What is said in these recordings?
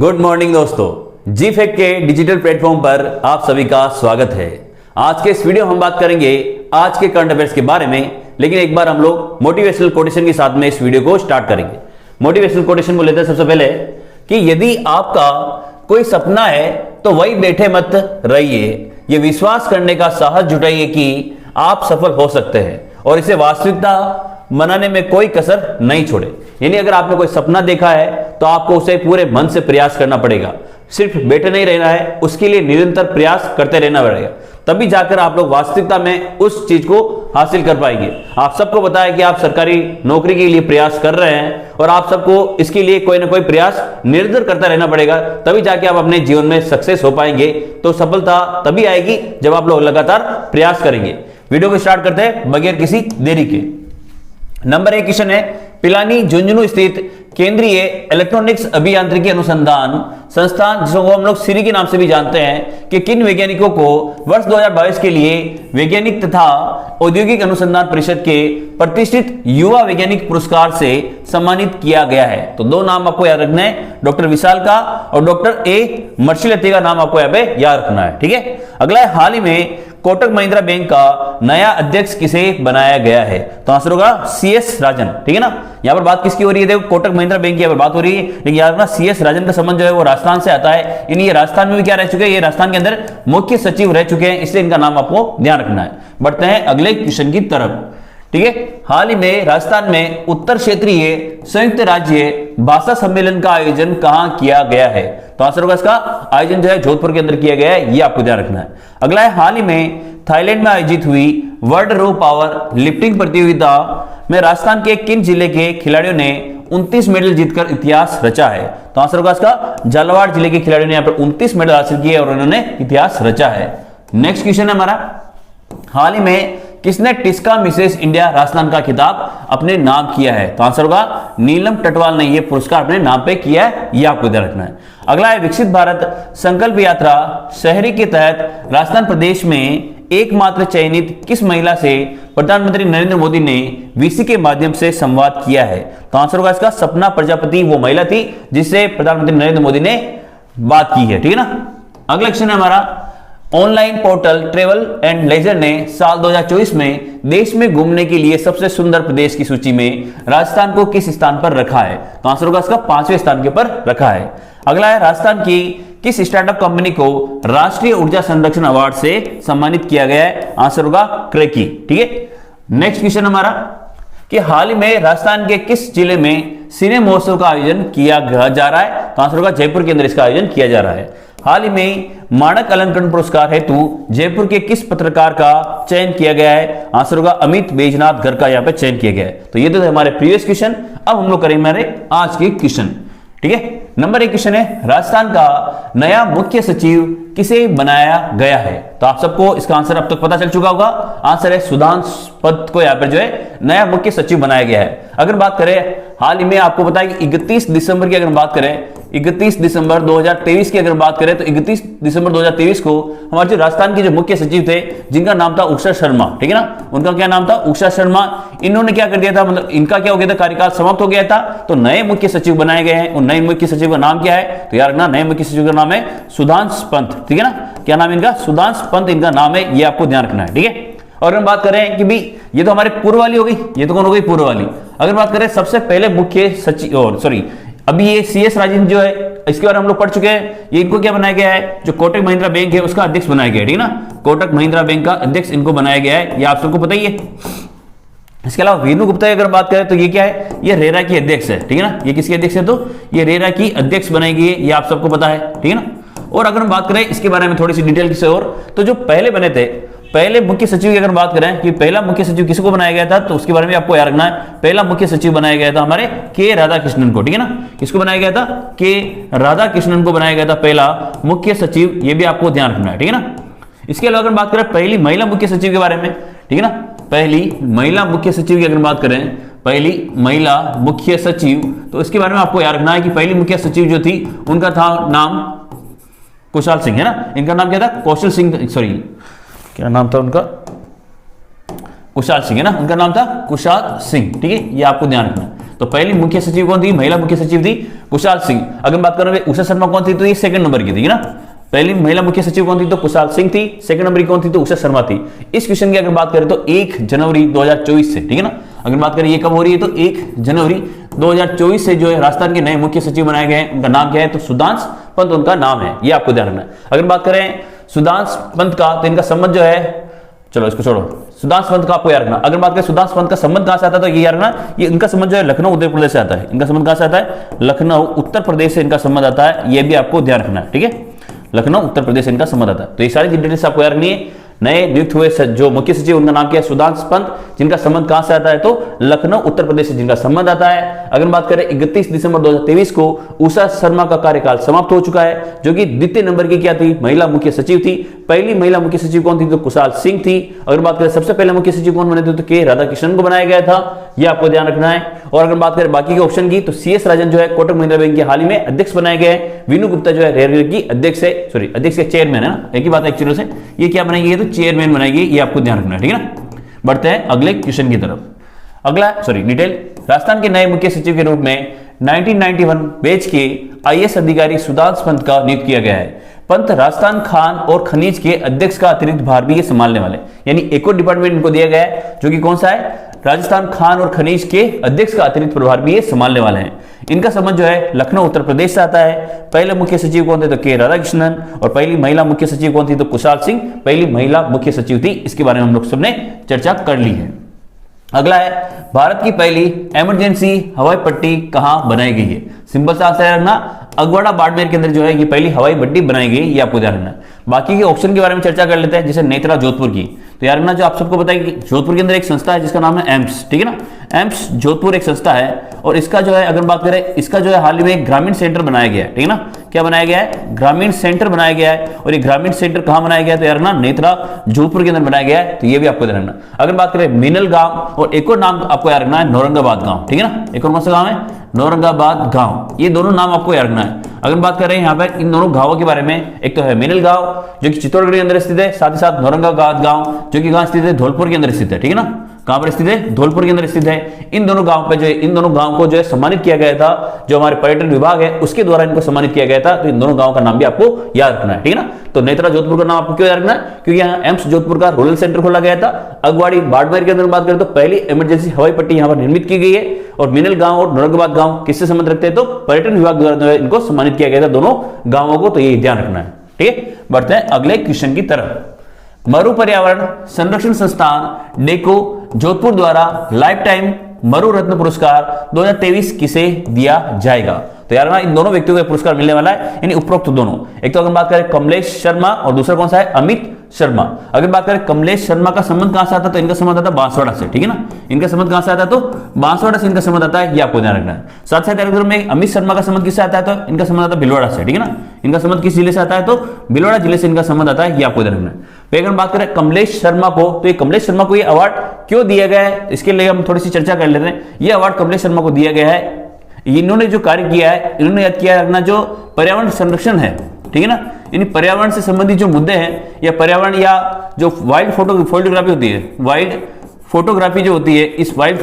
Good morning दोस्तों, जी fact के digital platform पर आप सभी का स्वागत है। आज के इस वीडियो में हम बात करेंगे आज के करंट अफेयर्स के बारे में, लेकिन एक बार हम लोग मोटिवेशनल कोटेशन के साथ में इस वीडियो को स्टार्ट करेंगे। मोटिवेशनल कोटेशन को लेते हैं सबसे पहले कि यदि आपका कोई सपना है तो वही बैठे मत रहिए, ये विश्वास करने का साहस जुटाइए कि आप सफल हो सकते हैं और इसे वास्तविकता बनाने में कोई कसर नहीं छोड़े। यानी अगर आपने कोई सपना देखा है तो आपको उसे पूरे मन से प्रयास करना पड़ेगा, सिर्फ बैठे नहीं रहना है, उसके लिए निरंतर प्रयास करते रहना पड़ेगा, तभी जाकर आप लोग वास्तविकता में उस चीज को हासिल कर पाएंगे। आप सबको पता है कि आप सरकारी नौकरी के लिए प्रयास कर रहे हैं और आप सबको इसके लिए कोई ना कोई प्रयास निरंतर करता रहना पड़ेगा, तभी जाके आप अपने जीवन में सक्सेस हो पाएंगे। तो सफलता तभी आएगी जब आप लोग लगातार प्रयास करेंगे। वीडियो को स्टार्ट करते हैं बगैर किसी देरी के। नंबर 1 क्वेश्चन है, पिलानी झुंझुनू स्थित केंद्रीय इलेक्ट्रॉनिक्स अभियांत्रिकी अनुसंधान संस्थान, जिसको हम लोग सीरी के नाम से भी जानते हैं, कि किन वैज्ञानिकों को वर्ष 2022 के लिए वैज्ञानिक तथा औद्योगिक अनुसंधान परिषद के प्रतिष्ठित युवा वैज्ञानिक पुरस्कार से सम्मानित किया गया है। तो दो नाम आपको याद रखना है, डॉक्टर विशाल का और डॉक्टर ए मर्शिलती का नाम आपको यहाँ पे याद रखना है। ठीक है। अगला है, हाल ही में कोटक महिंद्रा बैंक का नया अध्यक्ष किसे बनाया गया है? तो आंसर होगा CS राजन। ठीक है ना। यहां पर बात किसकी हो रही है? देखो, कोटक महिंद्रा बैंक की यहां पर बात हो रही है, लेकिन याद रखना CS राजन का संबंध जो है वो राजस्थान से आता है। यानी ये राजस्थान में भी क्या रह चुके हैं? ये राजस्थान के अंदर मुख्य सचिव रह चुके हैं, इसलिए इनका नाम आपको ध्यान रखना है। बढ़ते हैं अगले क्वेश्चन की तरफ। ठीक है। हाल ही में राजस्थान में उत्तर क्षेत्रीय संयुक्त राज्य भाषा सम्मेलन का आयोजन कहां किया गया है? तो आंसर होगा इसका आयोजन जो है जोधपुर के अंदर किया गया है, ये आपको ध्यान रखना है। अगला है, हाल ही में थाईलैंड में आयोजित हुई वर्ल्ड रो पावर लिफ्टिंग प्रतियोगिता में राजस्थान के किन जिले के खिलाड़ियों ने 29 मेडल जीतकर इतिहास रचा है? तो आंसर होगा इसका झालावाड़ जिले के खिलाड़ियों ने यहां पर 29 मेडल हासिल किए और उन्होंने इतिहास रचा है। नेक्स्ट क्वेश्चन है हमारा, हाल ही में किसने टिस्का मिसेस इंडिया राजस्थान का खिताब अपने नाम किया है? तो आंसर होगा नीलम टटवाल ने यह पुरस्कार अपने नाम पे किया है, यह आपको ध्यान रखना है। अगला है, विकसित भारत संकल्प यात्रा शहरी के तहत राजस्थान प्रदेश में एकमात्र चयनित किस महिला से प्रधानमंत्री नरेंद्र मोदी ने वीसी के माध्यम से संवाद किया है? तो आंसर होगा इसका सपना प्रजापति वो महिला थी जिससे प्रधानमंत्री नरेंद्र मोदी ने बात की है। ठीक है ना। अगला क्वेश्चन है हमारा, online portal travel and leisure ने साल 2024 में देश में घूमने के लिए सबसे सुंदर प्रदेश की सूची में राजस्थान को किस स्थान पर रखा है? तो आंसर होगा इसका 5वें स्थान के ऊपर रखा है। अगला है, राजस्थान की किस स्टार्टअप कंपनी को राष्ट्रीय ऊर्जा संरक्षण अवार्ड से सम्मानित किया गया है? आंसर होगा क्रेकी। ठीक है। नेक्स्ट क्वेश्चन हमारा, कि हाल ही में राजस्थान के किस जिले में सिने महोत्सव का आयोजन किया जा रहा है? तो आंसर होगा जयपुर के अंदर इसका आयोजन किया जा रहा है। हाल ही में मानक अलंकरण पुरस्कार हेतु जयपुर के किस पत्रकार का चयन किया गया है? आंसर होगा अमित बैजनाथ घर का यहाँ पे चयन किया गया है। तो ये तो हमारे प्रीवियस क्वेश्चन। अब हम लोग करेंगे हमारे आज के क्वेश्चन। ठीक है। नंबर 1 क्वेश्चन है, राजस्थान का नया मुख्य सचिव किसे बनाया गया है? तो आप सबको इसका आंसर अब तक पता चल चुका होगा। आंसर है सुधांशु पद को यहाँ पर जो है नया मुख्य सचिव बनाया गया है। अगर बात करें हाल ही में, आपको पता है कि 31 दिसंबर की अगर बात करें, 31 दिसंबर 2023 की अगर बात करें तो 31 दिसंबर 2023 को हमारे जो राजस्थान के जो मुख्य सचिव थे, जिनका नाम था उषा शर्मा, ठीक है ना, उनका क्या नाम था? उषा शर्मा। इन्होंने क्या कर दिया था, मतलब इनका क्या हो गया था, कार्यकाल समाप्त हो गया था, तो नए मुख्य सचिव बनाए गए हैं। और नए मुख्य सचिव का नाम क्या है? तो यार ना, नए मुख्य सचिव का नाम है सुधांशु पंत। ठीक है ना। क्या नाम इनका? सुधांशु पंत इनका नाम है, ये आपको ध्यान रखना है। ठीक है। और हम बात करें कि भी ये तो हमारे पूर्व वाली हो गई, ये तो कौन हो गई? पूर्व वाली। अगर बात करें सबसे पहले मुख्य सचिव, और सॉरी अभी ये CS राजन जो है, इसके बारे में हम लोग पढ़ चुके हैं। ये इनको क्या बनाया गया है? जो कोटक महिंद्रा बैंक है उसका अध्यक्ष बनाया गया है। ठीक है ना। कोटक महिंद्रा बैंक का अध्यक्ष इनको बनाया गया है, ये आप सबको पता ही है। इसके अलावा वीनू गुप्ता की अगर बात करें तो ये क्या है? ये रेरा की अध्यक्ष है। ठीक है ना। ये किसके अध्यक्ष है? तो ये रेरा की अध्यक्ष बनाई गई है, ये आप सबको पता है। ठीक है ना। और अगर हम बात करें इसके बारे में थोड़ी सी डिटेल से, और तो जो पहले बने थे, पहले मुख्य सचिव की अगर बात करें कि पहला मुख्य सचिव किसको बनाया गया था, तो उसके बारे में आपको याद रखना है। पहला मुख्य सचिव बनाया गया था हमारे के राधाकृष्णन को। ठीक है ना। किसको बनाया गया था? के राधाकृष्णन को बनाया गया था पहला मुख्य सचिव, ये भी आपको ध्यान रखना है। ठीक है ना। इसके अलावा अगर बात करें पहली महिला मुख्य सचिव के बारे में, ठीक है ना, पहली महिला मुख्य सचिव की अगर बात करें, पहली महिला मुख्य सचिव, तो इसके बारे में आपको याद रखना है कि पहली मुख्य सचिव जो थी उनका था नाम कुशाल सिंह, है ना। इनका नाम क्या था? कौशल सिंह, सॉरी क्या नाम था उनका? कुशाल सिंह, है ना। उनका नाम था कुशाल सिंह। ठीक है। ये आपको ध्यान रखना है। तो पहली मुख्य सचिव कौन थी, महिला मुख्य सचिव थी कुशाल सिंह। अगर बात करें उषा शर्मा कौन थी, तो ये सेकंड नंबर की थी ना। पहली महिला मुख्य सचिव कौन थी, तो कुशाल सिंह थी। सेकंड नंबर की कौन थी, तो उषा शर्मा थी। इस क्वेश्चन की अगर बात करें तो 1 जनवरी 2024 से, ठीक है ना। अगर बात करें ये कब हो रही है, तो 1 जनवरी 2024 से जो है राजस्थान के नए मुख्य सचिव बनाए गए हैं। उनका नाम क्या है, तो सुधांश पंत उनका नाम है, ये आपको ध्यान रखना है। अगर बात करें सुधांश पंत का, तो इनका संबंध जो है, चलो इसको छोड़ो, सुधांश पंत का आपको याद रखना। अगर बात करें सुधांश पंत का संबंध कहां से आता है, तो ये याद रखना, ये इनका संबंध जो है लखनऊ उत्तर प्रदेश से आता है। इनका संबंध कहां से आता है, लखनऊ उत्तर प्रदेश से इनका संबंध आता है, ये भी आपको ध्यान रखना है, ठीक है। लखनऊ उत्तर प्रदेश से इनका संबंध आता है। तो ये सारी डिटेल्स आपको याद रखनी है। नए नियुक्त हुए जो मुख्य सचिव, उनका नाम क्या है, सुधांश पंत, जिनका संबंध कहां से आता है, तो लखनऊ उत्तर प्रदेश से जिनका संबंध आता है। अगर बात करें 31 दिसंबर 2023 को उषा शर्मा का कार्यकाल समाप्त हो चुका है, जो कि द्वितीय नंबर की क्या थी, महिला मुख्य सचिव थी। पहली महिला मुख्य सचिव कौन थी, तो कुशाल सिंह थी। अगर बात करें सबसे पहले मुख्य सचिव कौन बने थे, तो के राधाकृष्णन को बनाया गया था, यह आपको ध्यान रखना है। और अगर बात करें बाकी के ऑप्शन की, तो CS राजन जो है कोटक महिंद्रा बैंक के हाल ही में अध्यक्ष बनाए गए हैं। वीनू गुप्ता जो है रेलवे की अध्यक्ष है, सॉरी अध्यक्ष के चेयरमैन है ना, एक ही बात है एक्चुअली से, ये क्या बनाएगी, तो चेयरमैन बनाएगी, ये आपको ध्यान रखना है, ठीक है ना। बढ़ते हैं अगले क्वेश्चन की तरफ। अगला डिटेल, राजस्थान के नए मुख्य सचिव के रूप में 1991 बैच के IAS अधिकारी सुधांश पंत का नियुक्त किया गया है। पंत राजस्थान खान और खनिज के अध्यक्ष का अतिरिक्त भार भी ये संभालने वाले, यानी एक और डिपार्टमेंट इनको दिया गया है, जो कि कौन सा है, राजस्थान खान और खनिज के अध्यक्ष का अतिरिक्त प्रभार भी ये संभालने वाले हैं। इनका संबंध जो है लखनऊ उत्तर प्रदेश से आता है। पहले मुख्य सचिव कौन थे, तो के राधाकृष्णन। और पहली महिला मुख्य सचिव कौन थी, तो कुशाल सिंह पहली महिला मुख्य सचिव थी। इसके बारे में हम लोग सबने चर्चा कर ली है। अगला है, भारत की पहली इमरजेंसी हवाई पट्टी कहां बनाई गई है। सिंपल सा आंसर रखना, अगवाड़ा बाड़मेर के अंदर जो है ये पहली हवाई पट्टी बनाई गई, ये आपको ध्यान रखना। बाकी के ऑप्शन के बारे में चर्चा कर लेते हैं, जैसे नेत्रा जोधपुर की। तो यार ना, जो आप सबको पता है कि जोधपुर के अंदर एक संस्था है जिसका नाम है एम्स, ठीक है ना। एम्स जोधपुर एक संस्था है, और इसका जो है अगर बात करें, इसका जो है हाल ही में एक ग्रामीण सेंटर बनाया गया है, ठीक है ना। क्या बनाया गया है, ग्रामीण सेंटर बनाया गया है। और ये ग्रामीण सेंटर कहां बनाया गया है, तो यार ना नेत्रा जोधपुर के अंदर बनाया गया है, तो ये भी आपको ध्यान रखना। अगर बात करें मीनल गांव, और एक और नाम आपको याद रखना है, नौरंगाबाद गांव, ठीक है ना। एक और कौन सा गांव है, नौरंगाबाद गांव, ये दोनों नाम आपको याद रखना है। अगर बात करें यहाँ पर इन दोनों गांवों के बारे में, एक तो है मीनल गांव जो कि चित्तौड़गढ़ के अंदर स्थित है, साथ ही साथ नौरंगाबाद गांव जो कि कहां स्थित है, धौलपुर के अंदर स्थित है, ठीक है ना। कहां पर स्थित है, धौलपुर के अंदर स्थित है। इन दोनों गांव पे जो है, इन दोनों गांव को जो है सम्मानित किया गया था, जो हमारे पर्यटन विभाग है उसके द्वारा इनको सम्मानित किया गया था। तो इन दोनों गांव का नाम भी आपको याद रखना है, ठीक है ना। तो नेत्रा जोधपुर का नाम आपको क्यों याद रखना है, क्योंकि यहाँ एम्स जोधपुर का रूरल सेंटर खोला गया था। अगवाड़ी बाड़मेर के अंदर बात करें तो पहली इमरजेंसी हवाई पट्टी यहाँ पर निर्मित की गई है। और मीनल गांव और नौरंगाबाद गांव किससे संबंध रखते हैं, तो पर्यटन विभाग द्वारा इनको सम्मानित किया गया था, दोनों गांवों को। तो ये ध्यान रखना है, ठीक है। बढ़ते हैं अगले क्वेश्चन की तरफ। मरु पर्यावरण संरक्षण संस्थान डेको जोधपुर द्वारा लाइफ टाइम मरु रत्न पुरस्कार 2023 किसे दिया जाएगा। तो यार ना, इन दोनों व्यक्तियों को पुरस्कार मिलने वाला है, यानी उपरोक्त दोनों। एक तो अगर बात करें कमलेश शर्मा, और दूसरा कौन सा है, अमित शर्मा। अगर बात करें कमलेश शर्मा का संबंध कहां से आता है, तो इनका संबंध आता है बांसवाड़ा से, ठीक है ना। इनका संबंध कहां से आता है, तो बांसवाड़ा से इनका संबंध आता है, ये आपको ध्यान रखना है। साथ साथ अगर में अमित शर्मा का संबंध किससे आता है, तो इनका संबंध आता है भिलवाड़ा से, ठीक है ना। इनका संबंध किस जिले से आता है, तो भिलवाड़ा जिले से इनका संबंध आता है, ये आपको ध्यान रखना है। अगर बात करें कमलेश शर्मा को, तो ये कमलेश शर्मा को ये अवार्ड क्यों दिया गया है, इसके लिए हम थोड़ी सी चर्चा कर लेते हैं। ये अवार्ड कमलेश शर्मा को दिया गया है, इन्होंने जो कार्य किया है, इन्होंने याद किया रखना, जो पर्यावरण संरक्षण है, ठीक है ना। यानी पर्यावरण से संबंधित जो मुद्दे हैं, या पर्यावरण या जो वाइल्ड फोटोग्राफी होती है, वाइल्ड फोटोग्राफी जो होती है, इस वाइल्ड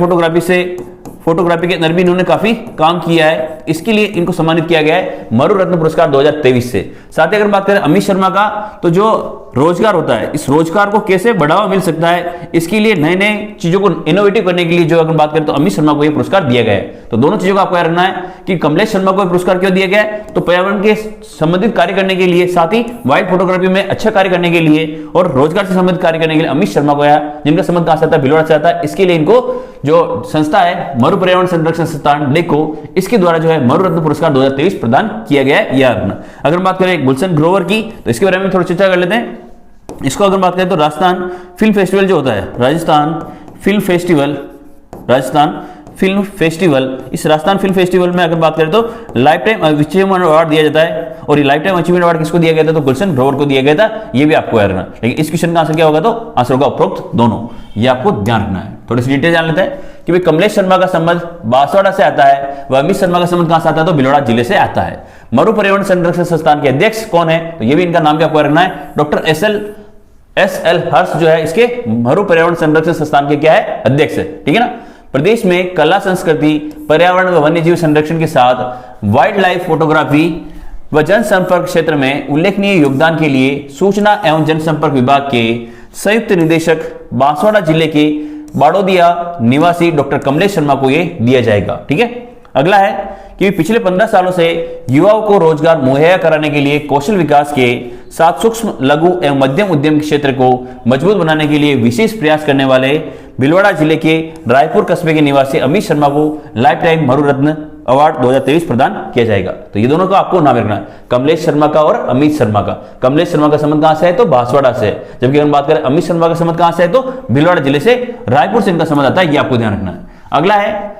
फोटोग्राफी के अंदर भी इन्होंने काफी काम किया है। इसके लिए इनको सम्मानित किया गया है मरु रत्न पुरस्कार 2023 से। साथ ही अगर बात करें अमित शर्मा का, तो जो रोजगार होता है, इस रोजगार को कैसे बढ़ावा मिल सकता है, इसके लिए नए नए चीजों को इनोवेटिव करने के लिए जो अगर बात करें, तो अमित शर्मा को यह पुरस्कार दिया गया है। तो दोनों चीजों को आपको याद रखना है कि कमलेश शर्मा को पुरस्कार क्यों दिया गया है, तो पर्यावरण के संबंधित कार्य करने के लिए, साथ ही वाइल्ड फोटोग्राफी में अच्छा कार्य करने के लिए, और रोजगार से संबंधित कार्य करने के लिए अमित शर्मा को, जिनका संबंध कहां से आता है, भिलवाड़ा से आता है। इसके लिए इनको जो संस्था है मरु पर्यावरण संरक्षण संस्थान डेको, इसके द्वारा जो है मरु रत्न पुरस्कार 2023 प्रदान किया गया है, याद रखना। अगर बात करें गुलशन ग्रोवर की, तो इसके बारे में थोड़ी चर्चा कर लेते हैं। इसको अगर बात करें तो राजस्थान फिल्म फेस्टिवल जो होता है, राजस्थान फिल्म फेस्टिवल, इस राजस्थान फिल्म फेस्टिवल में अगर बात करें तो लाइफ टाइम अचीवमेंट अवार्ड दिया जाता है। और ये लाइफ टाइम अचीवमेंट अवार्ड किसको दिया गया था, तो गुलशन ग्रोवर को दिया गया था। ये भी आपको याद रखना। लेकिन इस क्वेश्चन का आंसर क्या होगा, तो आंसर होगा उपरोक्त दोनों, ये आपको ध्यान रखना है। थोड़ी सी डिटेल जान लेते हैं कि भाई कमलेश शर्मा का संबंध बांसवाड़ा से आता है, वह अमित शर्मा का संबंध कहां से आता है, तो भिलवाड़ा जिले से आता है। मरु पर्यावरण संरक्षण संस्थान के अध्यक्ष कौन है, तो ये भी इनका नाम भी आपको रखना है, डॉक्टर एस एल हर्ष जो है इसके मरु पर्यावरण संरक्षण संस्थान के क्या है, अध्यक्ष है, ठीक है ना। प्रदेश में कला संस्कृति, पर्यावरण व वन्यजीव संरक्षण के साथ वाइल्ड लाइफ फोटोग्राफी व जनसंपर्क क्षेत्र में उल्लेखनीय योगदान के लिए सूचना एवं जनसंपर्क विभाग के संयुक्त निदेशक बांसवाड़ा जिले के बाड़ोदिया निवासी डॉक्टर कमलेश शर्मा को ये दिया जाएगा। ठीक है, अगला है कि पिछले 15 सालों से युवाओं को रोजगार मुहैया कराने के लिए कौशल विकास के साथ सूक्ष्म, लघु एवं मध्यम उद्यम क्षेत्र को मजबूत बनाने के लिए विशेष प्रयास करने वाले भीलवाड़ा जिले के रायपुर कस्बे के निवासी अमित शर्मा को लाइफ टाइम मरुरत्न अवार्ड 2023 प्रदान किया जाएगा। तो ये दोनों का आपको नाम रखना है, कमलेश शर्मा का और अमित शर्मा का। कमलेश शर्मा का संबंध कहां से है? तो बांसवाड़ा से। जबकि हम बात करें अमित शर्मा का संबंध कहां से है? तो भीलवाड़ा जिले से, रायपुर से इनका संबंध आता है, ये आपको ध्यान रखना है। अगला है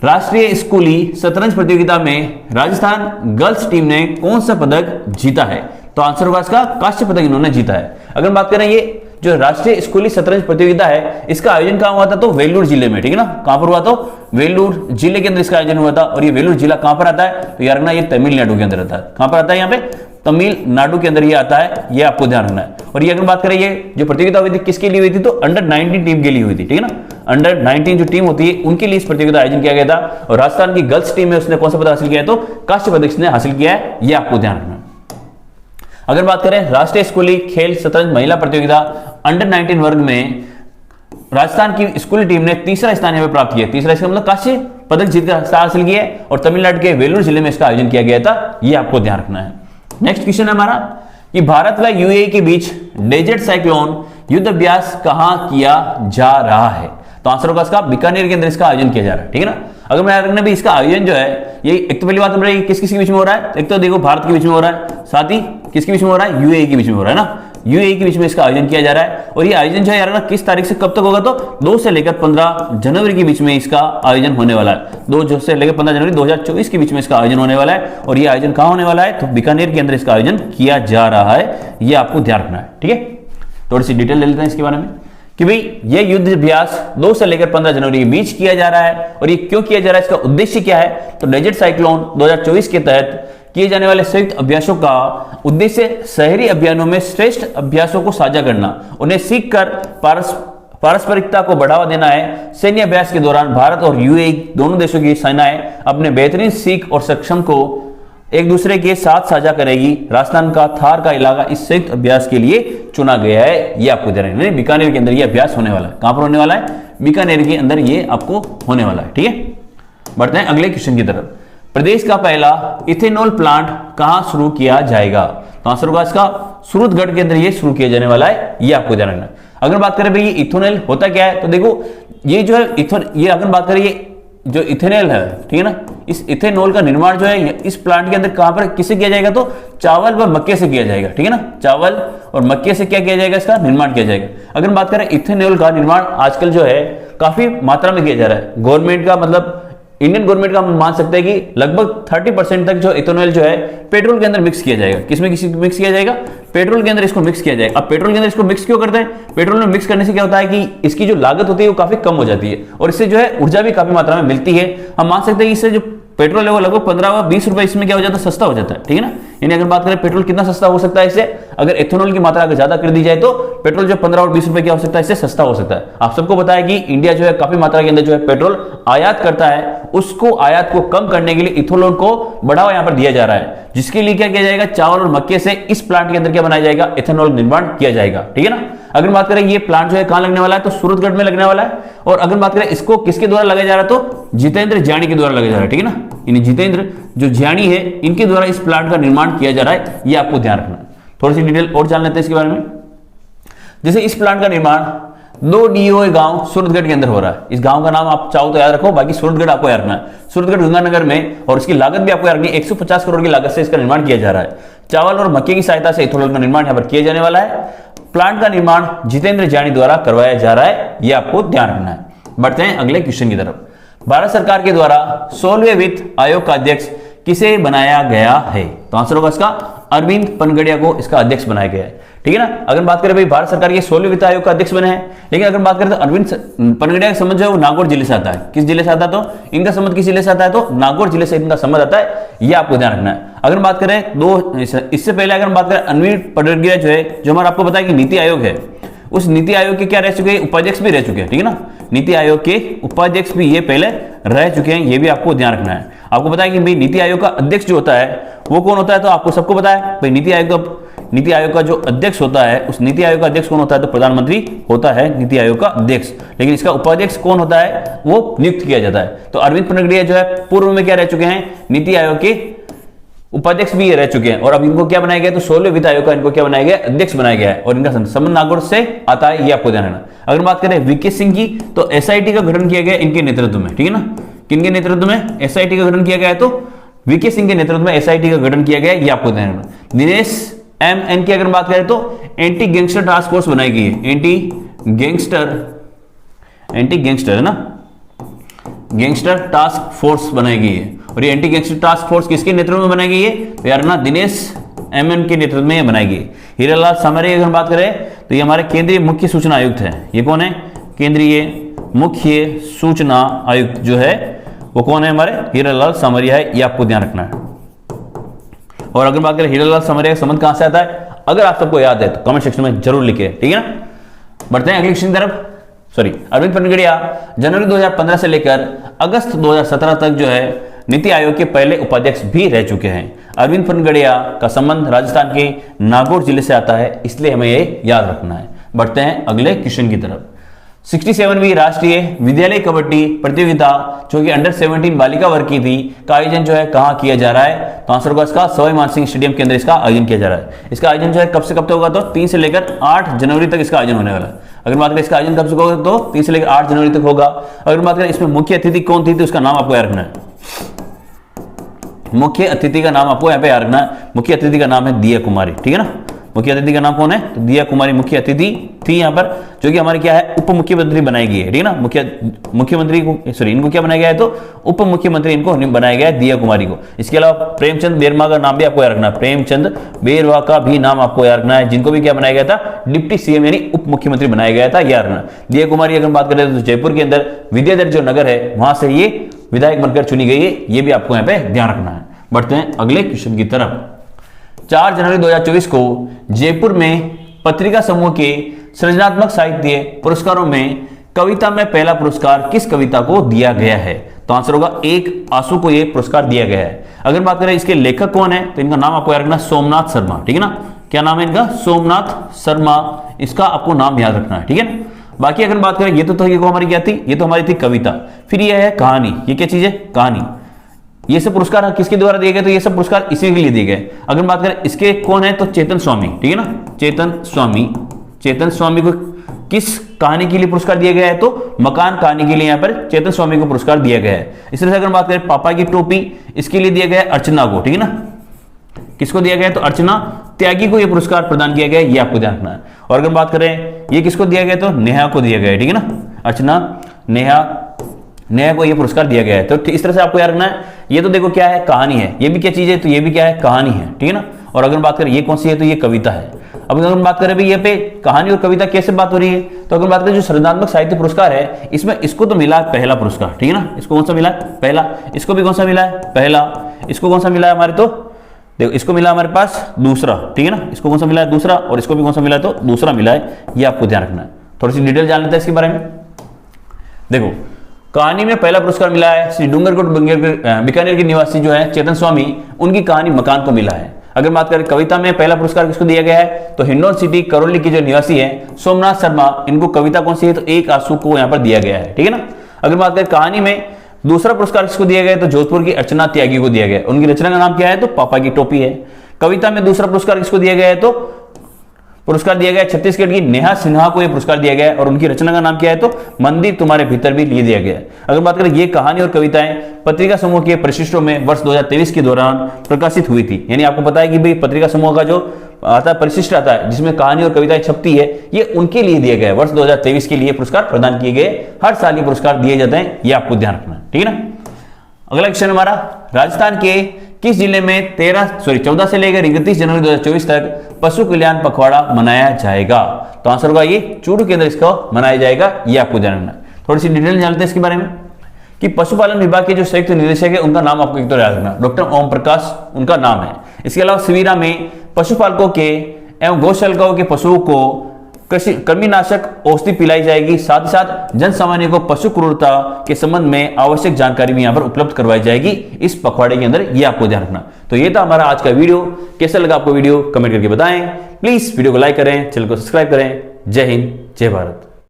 राष्ट्रीय स्कूली शतरंज प्रतियोगिता में राजस्थान गर्ल्स टीम ने कौन सा पदक जीता है? तो आंसर होगा इसका कांस्य पदक इन्होंने जीता है। अगर बात करें ये जो राष्ट्रीय स्कूली शतरंज प्रतियोगिता है, इसका आयोजन कहां हुआ था? तो वेल्लूर जिले में। ठीक है ना, कहां पर हुआ? तो वेल्लूर जिले के अंदर इसका आयोजन हुआ था। और ये वेल्लूर जिला कहां पर आता है? तो यार ना, ये तमिलनाडु के अंदर आता है। कहां पर आता है? यहाँ पे तमिलनाडु के अंदर ये आता है, ये आपको ध्यान रखना है। और ये अगर बात करें, ये जो प्रतियोगिता हुई थी किसके लिए हुई थी? तो अंडर 19 टीम के लिए हुई थी। ठीक है ना, अंडर 19 जो टीम होती है उनके लिए इस प्रतियोगिता आयोजन किया गया था। और राजस्थान की गर्ल्स टीम में उसने कौन सा पदक हासिल किया है? तो कांस्य पदक इसने हासिल किया है, ये आपको ध्यान रखना है। अगर बात करें राष्ट्रीय स्कूली खेल शतरंज महिला प्रतियोगिता अंडर 19 वर्ग में राजस्थान की स्कूली टीम ने तीसरा स्थान यहाँ पे प्राप्त किया। तीसरा इसका मतलब कांस्य पदक जीतकर हासिल किया है। और तमिलनाडु के वेलूर जिले में इसका आयोजन किया गया था, ये आपको ध्यान रखना है। नेक्स्ट क्वेश्चन है हमारा कि भारत व यूएई के बीच डेजर्ट साइक्लोन युद्ध अभ्यास कहां किया जा रहा है? तो आंसर होगा इसका बीकानेर के अंदर इसका आयोजन किया जा रहा है। ठीक है ना, अगर मैं रखना भी इसका आयोजन जो है, ये एक तो पहली बात हमारी किस किस के बीच में हो रहा है? एक तो देखो भारत के बीच में हो रहा है, साथ ही किसके बीच में हो रहा है? यूएई के बीच में हो रहा है ना, यूएई के बीच में इसका आयोजन किया जा रहा है। और ये आयोजन जो है यार ना, किस तारीख से कब तक होगा? तो 2 से लेकर 15 जनवरी के बीच में इसका आयोजन होने वाला है। 2 से लेकर 15 जनवरी 2024 के बीच में इसका आयोजन होने वाला है। और ये आयोजन कहां होने वाला है? तो बीकानेर के अंदर इसका आयोजन किया जा रहा है, ये आपको ध्यान रखना है। ठीक है, थोड़ी सी डिटेल ले लेते हैं इसके बारे में कि भाई ये युद्ध अभ्यास 2 से लेकर 15 जनवरी के बीच किया जा रहा है। और ये क्यों किया जा रहा है? इसका उद्देश्य क्या है? तो डेजर्ट साइक्लोन 2024 के तहत किए जाने वाले संयुक्त अभ्यासों का उद्देश्य शहरी अभियानों में श्रेष्ठ अभ्यासों को साझा करना, उन्हें सीखकर पारस्परिकता को बढ़ावा देना है। सैन्य अभ्यास के दौरान भारत और यूएई दोनों देशों की सेनाएं अपने बेहतरीन सीख और सक्षम को एक दूसरे के साथ साझा करेगी। राजस्थान का थार का इलाका इस संयुक्त अभ्यास के लिए चुना गया है, ये आपको ध्यान रखना है। बीकानेर के अंदर ये अभ्यास होने वाला है। कहां पर होने वाला है? बीकानेर के अंदर ये आपको होने वाला है। ठीक है, बढ़ते हैं अगले क्वेश्चन की तरफ। प्रदेश का पहला इथेनॉल प्लांट कहां शुरू किया जाएगा? तो आंसर होगा इसका सूरतगढ़ के अंदर ये शुरू किया जाने वाला है, ये आपको ध्यान रखना है। अगर बात करें भाई ये इथेनॉल होता क्या है? तो देखो ये जो है ये अगर बात करें ये जो इथेनॉल है, ठीक है ना, इस इथेनॉल का निर्माण जो है इस प्लांट के अंदर कहां पर किससे किया जाएगा? तो चावल व मक्के से किया जाएगा। ठीक है ना, चावल और मक्के से क्या किया जाएगा? इसका निर्माण किया जाएगा। अगर बात करें इथेनॉल का निर्माण आजकल जो है काफी मात्रा में किया जा रहा है। गवर्नमेंट का मतलब इंडियन गवर्नमेंट का हम मान सकते हैं कि लगभग 30% तक जो इथेनॉल जो है पेट्रोल के अंदर मिक्स किया जाएगा। किसमें मिक्स किया जाएगा? पेट्रोल के अंदर इसको मिक्स किया जाएगा। अब पेट्रोल के अंदर इसको मिक्स क्यों करते हैं? पेट्रोल में मिक्स करने से क्या होता है कि इसकी जो लागत होती है वो काफी कम हो जाती है और इससे जो है ऊर्जा भी काफी मात्रा में मिलती है। हम मान सकते हैं कि इससे जो पेट्रोल है वो लगभग 15 व 20 रुपए इसमें क्या हो जाता है? सस्ता हो जाता है। ठीक है ना, यानी अगर बात करें पेट्रोल कितना सस्ता हो सकता है इससे, अगर इथेनॉल की मात्रा अगर ज्यादा कर दी जाए तो पेट्रोल जो 15 और 20 रुपए क्या हो सकता है? इससे सस्ता हो सकता है। आप सबको पता है कि इंडिया जो है काफी मात्रा के अंदर जो है पेट्रोल आयात करता है, उसको आयात को कम करने के लिए इथेनॉल को बढ़ावा यहां पर दिया जा रहा है, जिसके लिए क्या किया जाएगा? चावल और मक्के से इस प्लांट के अंदर क्या बनाया जाएगा? इथेनॉल निर्माण किया जाएगा। ठीक है ना, अगर बात करें ये प्लांट जो है कहां लगने वाला है? तो सूरतगढ़ में लगने वाला है। और अगर बात करें इसको किसके द्वारा लगाया जा रहा है? तो जितेंद्र जानी के द्वारा लगाया जा रहा है। ठीक है ना, यानी जितेंद्र जो जानी है इनके द्वारा इस प्लांट का निर्माण किया जा रहा है, ये आपको ध्यान रखना है। थोड़ी सी डिटेल और जान लेते हैं इसके बारे में। जैसे इस प्लांट का निर्माण 2 डीओए गांव सूरतगढ़ के अंदर हो रहा है। इस गांव का नाम आप चाहो तो याद रखो, बाकी सूरतगढ़ आपको याद रखना है। सूरतगढ़ गंगानगर में, और इसकी लागत भी आपको याद रखनी है। 150 करोड़ की लागत से इसका निर्माण किया जा रहा है। चावल और मक्के की सहायता से इथेनॉल का निर्माण यहां पर किया जाने वाला है। प्लांट का निर्माण जितेंद्र जानी द्वारा करवाया जा रहा है, यह आपको ध्यान रखना है। बढ़ते हैं अगले क्वेश्चन की तरफ। भारत सरकार के द्वारा 16वें वित्त आयोग का अध्यक्ष किसे बनाया गया है? तो आंसर होगा इसका अरविंद पनगड़िया को इसका अध्यक्ष बनाया गया है। ठीक है ना, अगर बात करें भाई भारत सरकार के 16वें वित्त आयोग का अध्यक्ष बने हैं, लेकिन अगर बात करें तो अरविंद पनगड़िया का संबंध जो है वो नागौर जिले से आता है। किस जिले से आता है? तो इनका संबंध किस जिले से आता है? तो नागौर जिले से इनका संबंध आता है, यह आपको ध्यान रखना है। अगर बात करें इससे पहले अगर बात करें अरविंद पनगड़िया जो है, जो हमारा आपको पता है कि नीति आयोग है, उस नीति आयोग के क्या रह चुके हैं? उपाध्यक्ष भी रह चुके हैं। ठीक है ना, नीति आयोग के उपाध्यक्ष भी ये पहले रह चुके हैं, ये भी आपको ध्यान रखना है। आपको पता है कि भाई नीति आयोग का अध्यक्ष जो होता है वो कौन होता है, तो आपको सबको पता है भाई नीति आयोग का जो अध्यक्ष होता है, उस नीति आयोग का अध्यक्ष कौन होता है, तो प्रधानमंत्री होता है नीति आयोग का अध्यक्ष। लेकिन इसका उपाध्यक्ष कौन होता है, वो नियुक्त किया जाता है। तो अरविंद पनगड़िया जो है पूर्व में क्या रह चुके हैं, नीति आयोग के उपाध्यक्ष भी ये रह चुके हैं, और अब इनको क्या बनाया गया, तो 16वें वित्त आयोग का इनको क्या बनाया गया, अध्यक्ष बनाया गया है, और इनका संबंध नागौर से आता है, ये आपको ध्यान रखना। अगर बात करें वीके सिंह की, तो एसआईटी का गठन किया गया इनके नेतृत्व में, ठीक है ना, किनके नेतृत्व में एसआईटी का गठन किया गया है, तो वीके सिंह के नेतृत्व में एसआईटी का गठन किया गया है, ये आपको ध्यान रखना। दिनेश एम की अगर बात करें तो एंटी गैंगस्टर टास्क फोर्स बनाई गई है, एंटी गैंगस्टर है ना, गैंगस्टर टास्क फोर्स बनाई गई है, और ये एंटी गैंगस्टर टास्क फोर्स किसके नेतृत्व में बनाई गई है, तो यार ना दिनेश एम के नेतृत्व में बनाई गई। हीरालाल सामरिया की अगर बात करें तो ये हमारे केंद्रीय मुख्य सूचना आयुक्त है, ये कौन है, केंद्रीय मुख्य सूचना आयुक्त जो है वो कौन है, हमारे हीरालाल सामरिया है, ये आपको ध्यान रखना है। और अगर बात करें हीरालाल सामरिया का संबंध कहां से आता है, अगर आप सबको याद है तो कमेंट सेक्शन में जरूर लिखे, ठीक है ना। बढ़ते हैं अगले क्वेश्चन की तरफ। अरविंद पनगड़िया जनवरी 2015 से लेकर अगस्त 2017 तक जो है नीति आयोग के पहले उपाध्यक्ष भी रह चुके हैं। अरविंद पनगड़िया का संबंध राजस्थान के नागौर जिले से आता है, इसलिए हमें ये याद रखना है। बढ़ते हैं अगले क्वेश्चन की तरफ। 67वीं राष्ट्रीय विद्यालय कबड्डी प्रतियोगिता जो कि अंडर 17 बालिका वर्ग की थी, का आयोजन जो है कहां किया जा रहा है, तो आंसर होगा इसका सवाई मानसिंह स्टेडियम के अंदर इसका आयोजन किया जा रहा है। इसका आयोजन जो है कब से कब तक होगा, तो 3 से लेकर 8 जनवरी तक इसका आयोजन होने वाला है। अगर बात करें इसका आयोजन कब से होगा, तो 3 से लेकर 8 जनवरी तक होगा। अगर बात करें इसमें मुख्य अतिथि कौन थी, तो उसका नाम आपको याद रखना है, मुख्य अतिथि का नाम आपको यहाँ पे याद रखना है। मुख्य अतिथि का नाम है दिया कुमारी, ठीक है ना, मुख्य अतिथि का नाम कौन है, तो दिया कुमारी मुख्य अतिथि थी यहाँ पर, जो कि हमारे क्या है, उप मुख्यमंत्री बनाई गई है, ठीक है ना। मुख्यमंत्री को सॉरी इनको क्या बनाया गया है, तो उप मुख्यमंत्री इनको बनाया गया है दिया कुमारी को। इसके अलावा प्रेमचंद बेरवा का नाम भी आपको याद रखना है, प्रेमचंद बेरवा का भी नाम आपको याद रखना है, जिनको भी क्या बनाया गया था, डिप्टी सीएम यानी उप मुख्यमंत्री बनाया गया था, याद रखना। दिया कुमारी अगर बात करें तो जयपुर के अंदर विद्याधर जो नगर है वहां से ये विधायक बनकर चुनी गई है, ये भी आपको यहाँ पे ध्यान रखना है। बढ़ते हैं अगले क्वेश्चन की तरफ। 4 जनवरी 2024 को जयपुर में पत्रिका समूह के सृजनात्मक साहित्य पुरस्कारों में कविता में पहला पुरस्कार किस कविता को दिया गया है, तो आंसर होगा एक आंसू को यह पुरस्कार दिया गया है। अगर बात करें इसके लेखक कौन है, तो इनका नाम आपको याद रखना, सोमनाथ शर्मा, ठीक है ना। क्या नाम है इनका, सोमनाथ शर्मा, इसका आपको नाम याद रखना है, ठीक है ना। बाकी अगर बात करें ये तो हमारी क्या थी, ये तो हमारी थी कविता, फिर यह है कहानी, ये क्या चीज है, कहानी। ये सब पुरस्कार किसके द्वारा दिए गए, तो ये सब पुरस्कार इसी के लिए दिए गए। अगर बात करें इसके कौन है, तो चेतन स्वामी, ठीक है ना, चेतन स्वामी को किस कहानी के लिए पुरस्कार दिया गया है, तो मकान कहानी के लिए यहाँ पर चेतन स्वामी को पुरस्कार दिया गया है। इस तरह से अगर बात करें पापा की टोपी, इसके लिए दिया गया है अर्चना को, ठीक है ना, किसको दिया गया है, तो अर्चना त्यागी को यह पुरस्कार प्रदान किया गया है, ये आपको ध्यान रखना है। और अगर बात करें ये किसको दिया गया, तो नेहा को दिया गया है, ठीक है ना, अर्चना नेहा को यह पुरस्कार दिया गया है। तो इस तरह से आपको याद रखना है। ये तो देखो क्या है, कहानी है, ये भी क्या चीज है, तो ये भी क्या है, कहानी है, ठीक है ना। और अगर बात करें ये कौन सी है, तो ये कविता है। अब अगर बात करें भाई ये पे कहानी और कविता कैसे बात हो रही है, तो अगर बात करें जो सृजनात्मक साहित्य पुरस्कार है, इसमें इसको तो मिला है पहला पुरस्कार, ठीक है ना, इसको कौन सा मिला है, पहला। इसको भी कौन सा मिला है, पहला। इसको कौन सा मिला है हमारे, तो देखो इसको मिला हमारे पास दूसरा, ठीक है ना, इसको कौन सा मिला है, दूसरा। और इसको भी कौन सा मिला है, तो दूसरा मिला है, ये आपको ध्यान रखना है। थोड़ी सी डिटेल जान लेते हैं इसके बारे में। देखो कहानी में पहला पुरस्कार मिला है श्री डूंगरकोट बीकानेर के निवासी जो है चेतन स्वामी, उनकी कहानी मकान को मिला है। अगर बात करें कविता में पहला पुरस्कार किसको दिया गया है, तो हिंडौन सिटी करौली की जो निवासी है सोमनाथ शर्मा, इनको कविता कौन सी है, तो एक आंसू को यहाँ पर दिया गया है, ठीक है ना। अगर बात करें कहानी में दूसरा पुरस्कार किसको दिया गया है, तो जोधपुर की अर्चना त्यागी को दिया गया है, उनकी रचना का नाम क्या है, तो पापा की टोपी है। कविता में दूसरा पुरस्कार किसको दिया गया है, तो पुरस्कार दिया गया है छत्तीसगढ़ की नेहा सिन्हा को यह पुरस्कार दिया गया है, और उनकी रचना का नाम क्या है, तो मंदिर तुम्हारे भीतर भी लिए दिया गया है। अगर बात करें ये कहानी और कविताएं पत्रिका समूह के परिशिष्टों में वर्ष 2023 के दौरान प्रकाशित हुई थी। यानी आपको पता है कि भाई पत्रिका समूह का जो आता है परिशिष्ट आता है, जिसमें कहानी और कविताएं छपती है, ये उनके लिए दिया गया है। वर्ष 2023 के लिए पुरस्कार प्रदान किए गए, हर साल ये पुरस्कार दिए जाते हैं, ये आपको ध्यान रखना है, ठीक है ना। अगला क्वेश्चन हमारा, राजस्थान के किस जिले में 14 से लेकर 31 जनवरी 2024 तक पशु कल्याण पखवाड़ा मनाया जाएगा, तो आंसर होगा ये चूरू के अंदर इसको मनाया जाएगा, ये आपको ध्यान रखना है। थोड़ी सी डिटेल जानते हैं इसके बारे में कि पशुपालन विभाग के जो संयुक्त निदेशक है उनका नाम आपको एक तो याद रखना, डॉक्टर ओम प्रकाश उनका नाम है। इसके अलावा शिविरा में पशुपालकों के एवं गौशालाओं के पशुओं को कृमिनाशक औषधि पिलाई जाएगी। साथ ही साथ जन सामान्य को पशु क्रूरता के संबंध में आवश्यक जानकारी भी यहां पर उपलब्ध करवाई जाएगी इस पखवाड़े के अंदर, यह आपको ध्यान रखना। तो ये था हमारा आज का वीडियो। कैसा लगा आपको वीडियो कमेंट करके बताएं। प्लीज वीडियो को लाइक करें, चैनल को सब्सक्राइब करें। जय हिंद, जय भारत।